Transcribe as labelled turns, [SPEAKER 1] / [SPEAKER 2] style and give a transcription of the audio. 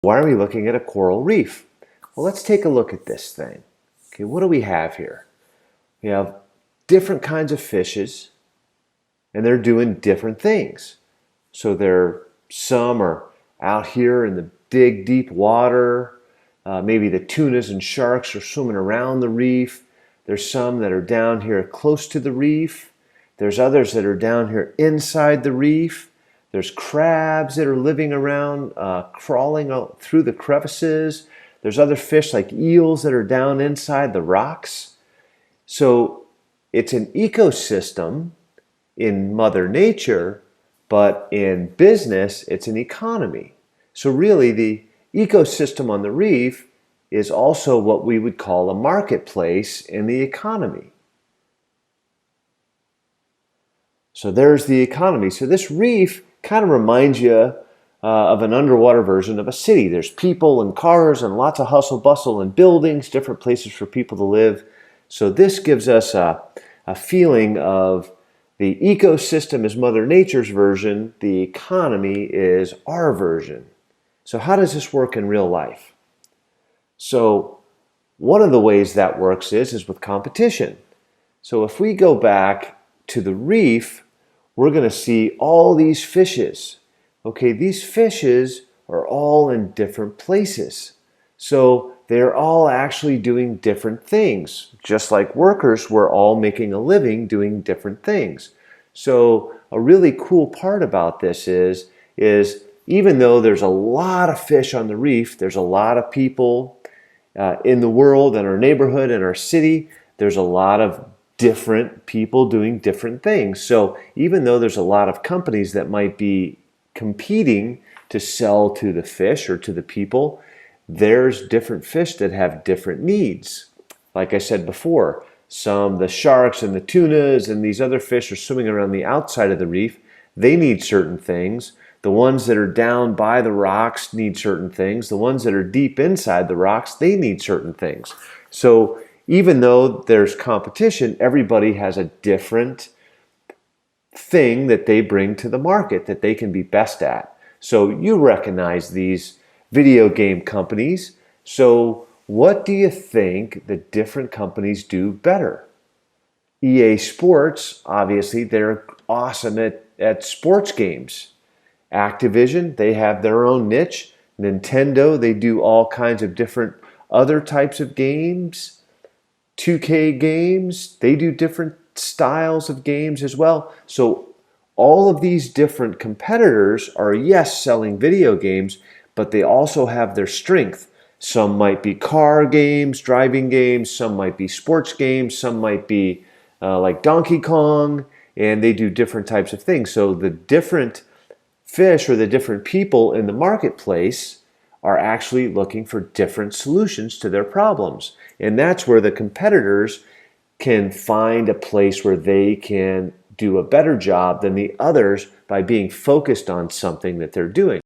[SPEAKER 1] Why are we looking at a coral reef? Well, let's take a look at this thing. Okay, what do we have here? We have different kinds of fishes, and they're doing different things. So some are out here in the big, deep water. Maybe the tunas and sharks are swimming around the reef. There's some that are down here close to the reef. There's others that are down here inside the reef. There's crabs that are living around, crawling out through the crevices. There's other fish like eels that are down inside the rocks. So it's an ecosystem in Mother Nature, but in business, it's an economy. So really, the ecosystem on the reef is also what we would call a marketplace in the economy. So there's the economy. So this reef kind of reminds you of an underwater version of a city. There's people and cars and lots of hustle bustle and buildings, different places for people to live. So this gives us a feeling of the ecosystem is Mother Nature's version, the economy is our version. So how does this work in real life? So one of the ways that works is with competition. So if we go back to the reef, we're going to see all these fishes. Okay, these fishes are all in different places. So they're all actually doing different things. Just like workers, we're all making a living doing different things. So a really cool part about this is even though there's a lot of fish on the reef, there's a lot of people in the world, in our neighborhood, in our city, there's a lot of different people doing different things. So even though there's a lot of companies that might be competing to sell to the fish or to the people, there's different fish that have different needs. Like I said before, the sharks and the tunas and these other fish are swimming around the outside of the reef. They need certain things. The ones that are down by the rocks need certain things. The ones that are deep inside the rocks, they need certain things. So even though there's competition, everybody has a different thing that they bring to the market that they can be best at. So you recognize these video game companies. So what do you think the different companies do better? EA Sports, obviously, they're awesome at sports games. Activision, they have their own niche. Nintendo, they do all kinds of different other types of games. 2K games, they do different styles of games as well. So all of these different competitors are, yes, selling video games, but they also have their strength. Some might be car games, driving games, some might be sports games, some might be like Donkey Kong, and they do different types of things. So the different fish or the different people in the marketplace are actually looking for different solutions to their problems. And that's where the competitors can find a place where they can do a better job than the others by being focused on something that they're doing.